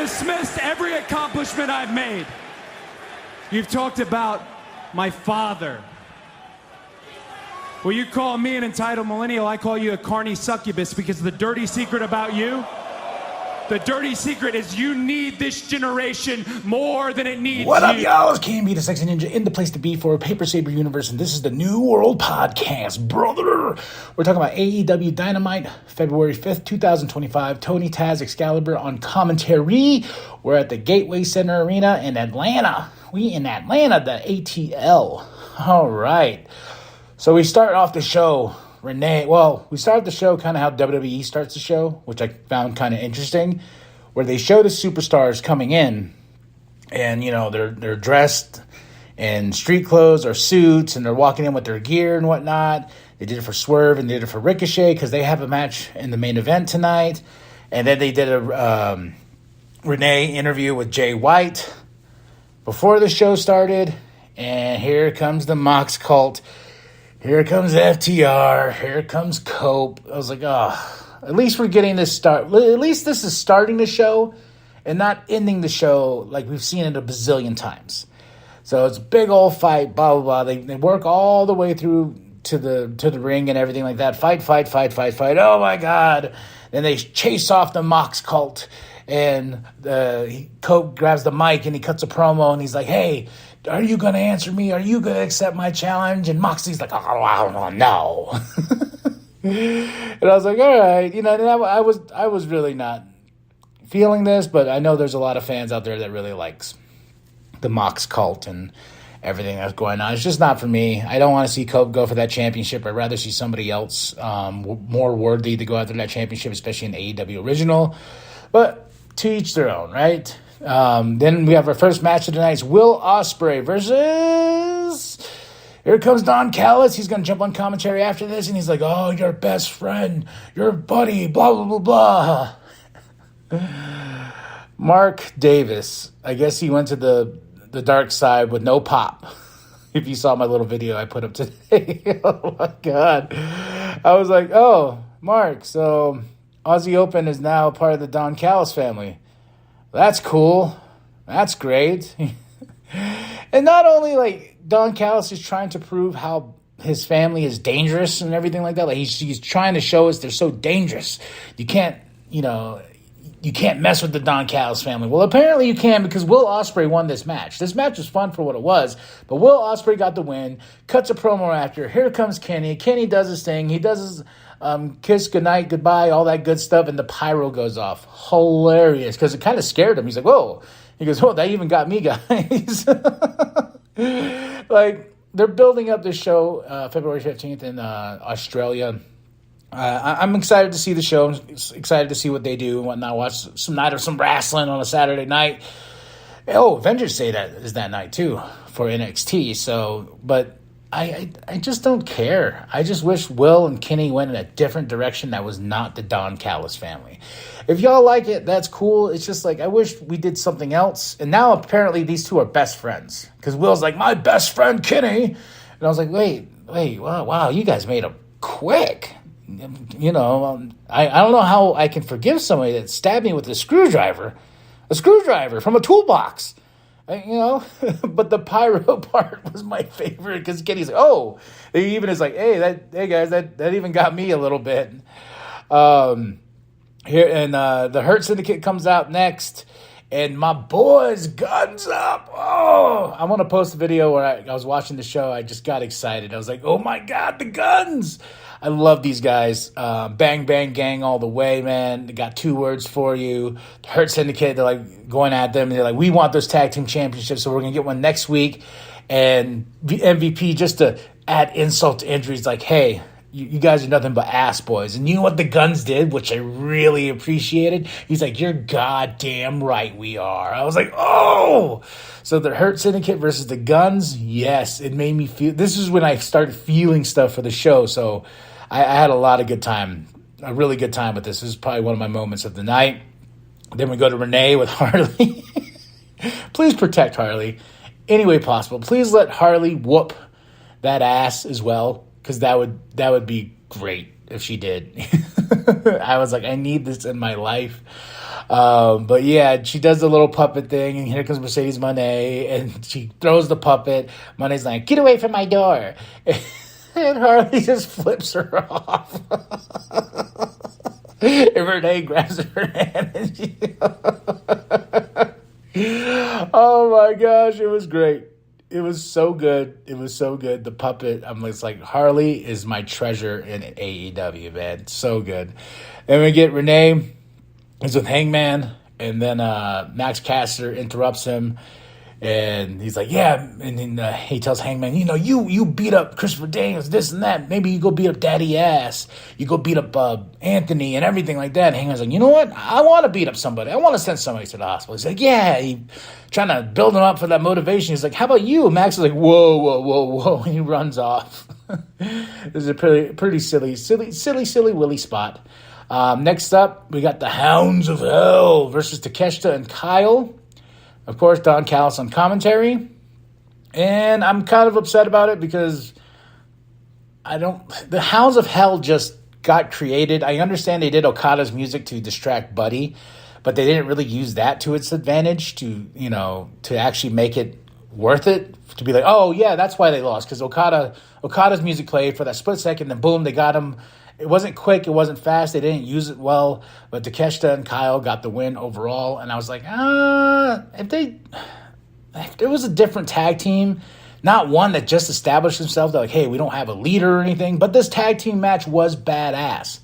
dismissed every accomplishment I've made. You've talked about my father. Well, you call me an entitled millennial, I call you a carny succubus, because the dirty secret about you, the dirty secret is you need this generation more than it needs What up, you. y'all? It's KMB, the Sexy Ninja, in the place to be for Paper Saber Universe, and this is the New World Podcast, brother. We're talking about AEW Dynamite, February 5th, 2025. Tony Taz Excalibur on commentary. We're at the Gateway Center Arena in Atlanta. We in Atlanta, the ATL. All right. So we start off the show, we started the show kind of how WWE starts the show, which I found kind of interesting, where they show the superstars coming in, and, you know, they're dressed in street clothes or suits, and they're walking in with their gear and whatnot. They did it for Swerve and they did it for Ricochet because they have a match in the main event tonight. And then they did a Renee interview with Jay White before the show started, and here comes the Mox Cult. Here comes FTR. Here comes Cope. I was like, at least we're getting this start. At least this is starting the show and not ending the show like we've seen it a bazillion times. So it's a big old fight, blah, blah, blah. They work all the way through to the ring and everything like that. Fight. Oh, my God. Then they chase off the Mox Cult. And Cope grabs the mic and he cuts a promo and he's like, hey, are you going to answer me? Are you going to accept my challenge? And Moxley's like, oh no. And I was like, all right. You know, and I was really not feeling this, but I know there's a lot of fans out there that really likes the Mox Cult and everything that's going on. It's just not for me. I don't want to see Cope go for that championship. I'd rather see somebody else more worthy to go after that championship, especially in the AEW original. But to each their own, right? Then we have our first match of the night. It's Will Ospreay versus... Here comes Don Callis. He's going to jump on commentary after this, and he's like, oh, your best friend, your buddy, blah, blah, blah, blah. Mark Davis. I guess he went to the dark side with no pop. If you saw my little video I put up today. Oh, my God. I was like, oh, Mark, so Aussie Open is now part of the Don Callis family. That's cool. That's great. And not only, like, Don Callis is trying to prove how his family is dangerous and everything like that. Like, he's trying to show us they're so dangerous. You can't mess with the Don Callis family. Well, apparently you can, because Will Ospreay won this match. This match was fun for what it was, but Will Ospreay got the win, cuts a promo after. Here comes Kenny. Kenny does his thing. He does his kiss, goodnight, goodbye, all that good stuff, and the pyro goes off. Hilarious, because it kind of scared him. He's like, whoa. He goes, oh, that even got me, guys. Like, they're building up this show February 15th in Australia. I'm excited to see the show. I'm excited to see what they do and whatnot. Watch some night of some wrestling on a Saturday night. Oh, Avengers Day that is that night too for NXT. So, but I just don't care. I just wish Will and Kenny went in a different direction that was not the Don Callis family. If y'all like it, that's cool. It's just like, I wish we did something else. And now apparently these two are best friends. Because Will's like, my best friend Kenny. And I was like, wait, wow, you guys made him quick. You know, I don't know how I can forgive somebody that stabbed me with a screwdriver from a toolbox. You know, but the pyro part was my favorite because Kenny's like, oh, he even is like, hey guys, that even got me a little bit. Here and the Hurt Syndicate comes out next, and my boys, Guns Up. Oh, I want to post a video where I was watching the show. I just got excited. I was like, oh my God, the Guns. I love these guys. Bang, bang, gang all the way, man. They got two words for you. The Hurt Syndicate, they're like going at them. They're like, we want those tag team championships, so we're going to get one next week. And MVP, just to add insult to injury, is like, hey, you guys are nothing but ass boys. And you know what the Guns did, which I really appreciated? He's like, you're goddamn right we are. I was like, oh. So the Hurt Syndicate versus the Guns, yes, it made me feel. This is when I started feeling stuff for the show. So I had a really good time with this. This is probably one of my moments of the night. Then we go to Renee with Harley. Please protect Harley any way possible. Please let Harley whoop that ass as well, because that would be great if she did. I was like, I need this in my life. But yeah, she does the little puppet thing, and here comes Mercedes Moné, and she throws the puppet. Monet's like, "Get away from my door!" And Harley just flips her off. And Renee grabs her hand, and oh my gosh, it was great. It was so good. It was so good. The puppet, I'm just like, Harley is my treasure in AEW, man. So good. Then we get Renee is with Hangman, and then Max Caster interrupts him, and he's like, yeah, and then he tells Hangman, you beat up Christopher Daniels, this and that. Maybe you go beat up Daddy Ass. You go beat up Anthony and everything like that. And Hangman's like, you know what? I want to beat up somebody. I want to send somebody to the hospital. He's like, yeah. He trying to build him up for that motivation. He's like, how about you? Max is like, whoa. And he runs off. This is a pretty silly Willie spot. Next up, we got the Hounds of Hell versus Takeshita and Kyle. Of course, Don Callis on commentary. And I'm kind of upset about it because the Hounds of Hell just got created. I understand they did Okada's music to distract Buddy, but they didn't really use that to its advantage to actually make it worth it. To be like, oh yeah, that's why they lost. Because Okada's music played for that split second, then boom, they got him. It wasn't quick. It wasn't fast. They didn't use it well. But Takeshita and Kyle got the win overall. And I was like, if there was a different tag team, not one that just established themselves, they're like, hey, we don't have a leader or anything. But this tag team match was badass.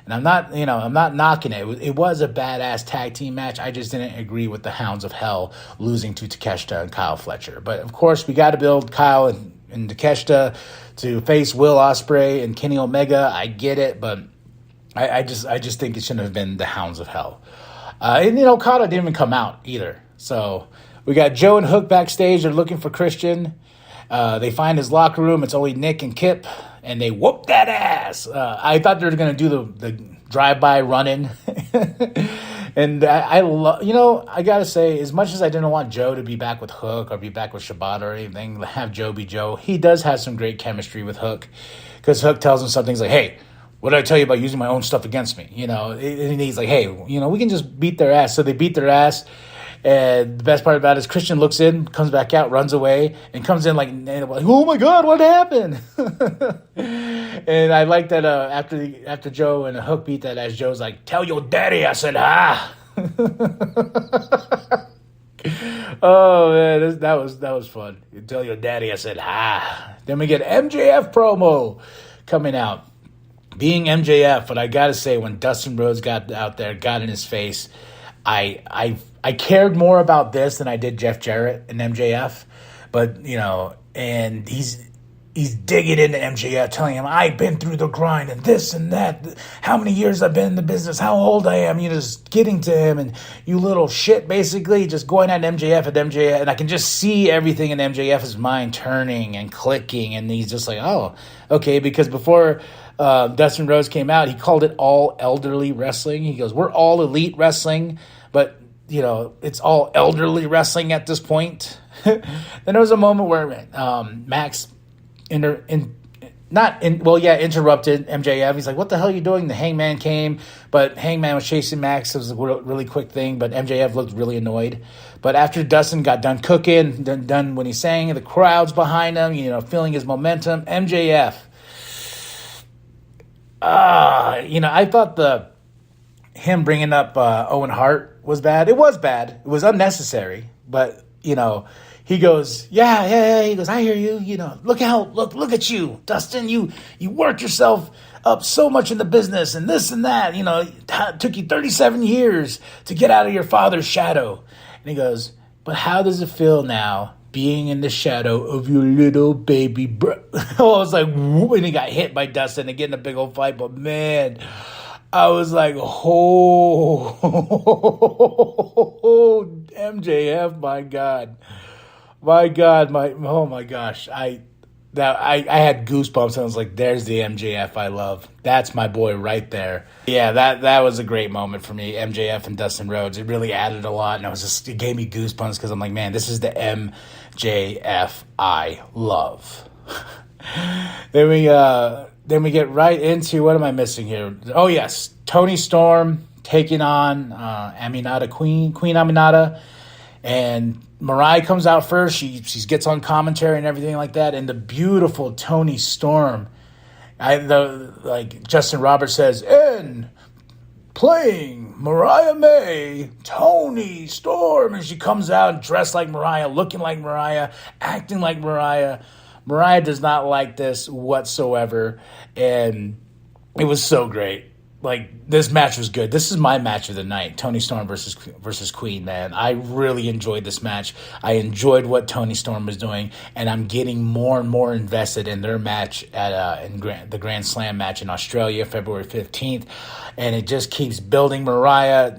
And I'm not knocking it. It was a badass tag team match. I just didn't agree with the Hounds of Hell losing to Takeshita and Kyle Fletcher. But of course, we got to build Kyle and Takeshita to face Will Ospreay and Kenny Omega. I get it, but I just think it shouldn't have been the Hounds of Hell. And Okada didn't even come out either. So we got Joe and Hook backstage. They're looking for Christian. They find his locker room. It's only Nick and Kip, and they whoop that ass. I thought they were going to do the drive-by run-in. And I got to say, as much as I didn't want Joe to be back with Hook or be back with Shibata or anything, have Joe be Joe, he does have some great chemistry with Hook. Because Hook tells him something, he's like, hey, what did I tell you about using my own stuff against me? And he's like, hey, we can just beat their ass. So they beat their ass. And the best part about it is Christian looks in, comes back out, runs away, and comes in like, oh my God, what happened? And I like that after Joe and Hook beat that ass, Joe's like, tell your daddy I said hi. Oh man, that was fun. You tell your daddy I said hi. Then we get MJF promo coming out. Being MJF, but I gotta say, when Dustin Rhodes got out there, got in his face, I cared more about this than I did Jeff Jarrett and MJF. But, and he's digging into MJF, telling him, I've been through the grind and this and that. How many years I've been in the business, how old I am. Just getting to him and you little shit, basically, just going at MJF. And I can just see everything in MJF's mind turning and clicking. And he's just like, oh, okay. Because before Dustin Rhodes came out, he called it all elderly wrestling. He goes, we're all elite wrestling, but it's all elderly wrestling at this point. Then there was a moment where Max interrupted MJF. He's like, what the hell are you doing? The Hangman came, but Hangman was chasing Max. It was a really quick thing, but MJF looked really annoyed. But after Dustin got done cooking, done when he sang, the crowd's behind him, feeling his momentum, MJF. I thought him bringing up Owen Hart was bad. It was bad. It was unnecessary. But, he goes, yeah. He goes, I hear you. Look at you, Dustin. You worked yourself up so much in the business and this and that. It took you 37 years to get out of your father's shadow. And he goes, but how does it feel now being in the shadow of your little baby bro? I was like, when he got hit by Dustin and getting a big old fight. But man, I was like, oh, MJF, my God, oh my gosh. I had goosebumps. I was like, there's the MJF I love. That's my boy right there. Yeah, that was a great moment for me, MJF and Dustin Rhodes. It really added a lot, and it gave me goosebumps because I'm like, man, this is the MJF I love. Then we get right into, what am I missing here? Oh yes, Tony Storm taking on Queen Aminata. And Mariah comes out first. She gets on commentary and everything like that. And the beautiful Toni Storm, like Justin Roberts says, and playing Mariah May, Toni Storm. And she comes out dressed like Mariah, looking like Mariah, acting like Mariah. Mariah does not like this whatsoever. And it was so great. Like, this match was good. This is my match of the night, Toni Storm versus Queen, man. I really enjoyed this match. I enjoyed what Toni Storm was doing, and I'm getting more and more invested in their match at the Grand Slam match in Australia, February 15th. And it just keeps building. Mariah,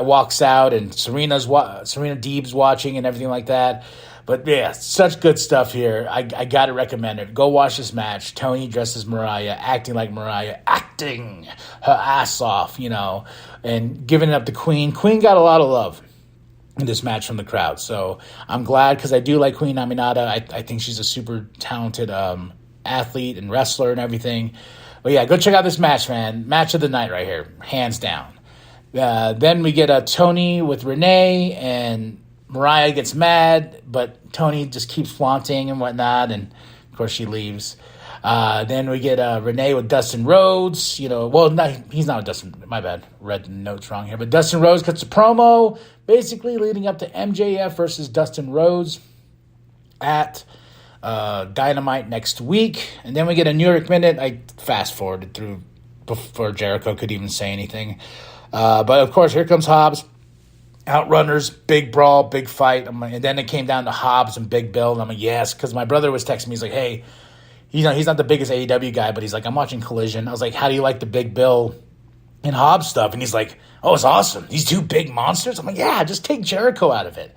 walks out, and Serena Deeb's watching and everything like that. But yeah, such good stuff here. I got to recommend it. Go watch this match. Toni dresses Mariah, acting like Mariah, acting her ass off, and giving it up to Queen. Queen got a lot of love in this match from the crowd. So I'm glad, because I do like Queen Aminata. I think she's a super talented athlete and wrestler and everything. But yeah, go check out this match, man. Match of the night right here, hands down. Then we get a Toni with Renee, and Mariah gets mad, but Toni just keeps flaunting and whatnot, and of course she leaves. Then we get Renee with Dustin Rhodes. He's not a Dustin. My bad. Read the notes wrong here. But Dustin Rhodes cuts a promo, basically leading up to MJF versus Dustin Rhodes at Dynamite next week. And then we get a New York Minute. I fast-forwarded through before Jericho could even say anything. But, of course, here comes Hobbs. Outrunners, big brawl, big fight. And then it came down to Hobbs and Big Bill. And I'm like, yes, because my brother was texting me. He's like, hey, he's not the biggest AEW guy, but he's like, I'm watching Collision. I was like, how do you like the Big Bill and Hobbs stuff? And he's like, oh, it's awesome. These two big monsters. I'm like, yeah, just take Jericho out of it.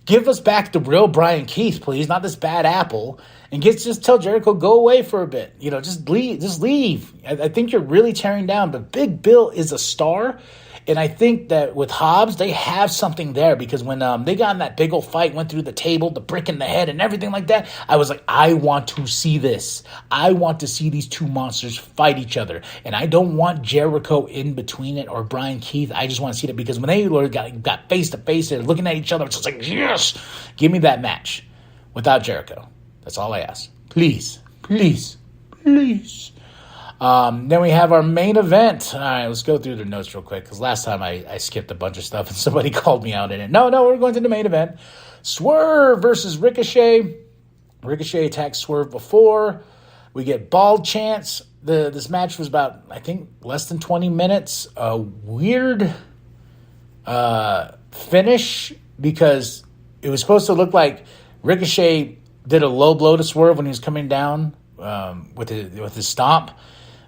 Give us back the real Brian Keith, please, not this bad apple. And just tell Jericho, go away for a bit. Just leave. I think you're really tearing down. But Big Bill is a star. And I think that with Hobbs, they have something there, because when they got in that big old fight, went through the table, the brick in the head and everything like that, I was like, I want to see this. I want to see these two monsters fight each other. And I don't want Jericho in between it or Brian Keith. I just want to see that, because when they got face to face, they're looking at each other. It's just like, yes, give me that match without Jericho. That's all I ask. Please, please, please. Then we have our main event. All right, let's go through the notes real quick, because last time I skipped a bunch of stuff and somebody called me out in it. No, we're going to the main event. Swerve versus Ricochet. Ricochet attacked Swerve before. We get Bald Chance. This match was about, I think, less than 20 minutes. A weird finish, because it was supposed to look like Ricochet did a low blow to Swerve when he was coming down with his stomp.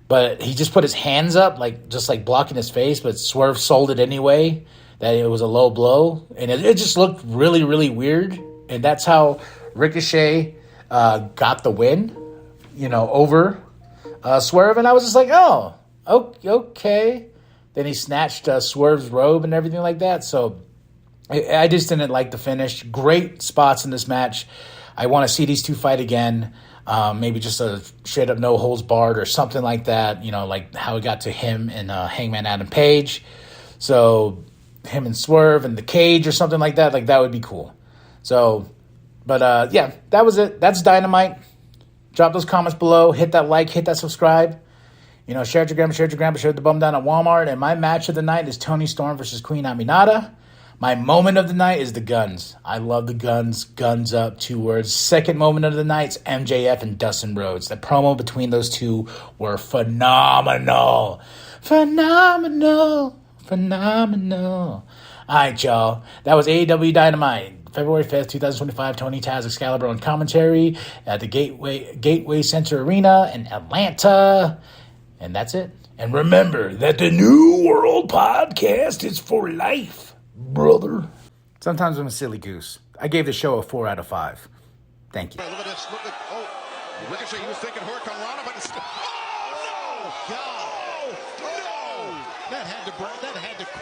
But he just put his hands up, just blocking his face, but Swerve sold it anyway, that it was a low blow. And it just looked really, really weird. And that's how Ricochet got the win, over Swerve. And I was just like, oh, okay. Then he snatched Swerve's robe and everything like that. So I just didn't like the finish. Great spots in this match. I want to see these two fight again. Maybe just a straight up no holds barred or something like that, like how it got to him and Hangman Adam Page. So him and Swerve in the cage or something like that would be cool. So, but yeah, that was it. That's Dynamite. Drop those comments below. Hit that like, hit that subscribe. Share it to grandma, share the bum down at Walmart. And my match of the night is Toni Storm versus Queen Aminata. My moment of the night is the guns. I love the guns. Guns up, 2 words. Second moment of the night is MJF and Dustin Rhodes. The promo between those two were phenomenal. Phenomenal. All right, y'all. That was AEW Dynamite. February 5th, 2025. Tony Taz, Excalibur on commentary at the Gateway Center Arena in Atlanta. And that's it. And remember that the New World Podcast is for life. Brother. Sometimes I'm a silly goose. I gave the show a 4 out of 5. Thank you. Look at this. Ricochet, he was thinking Hurricane Rana, but it's... Oh, no! God! Oh, no! That had to break.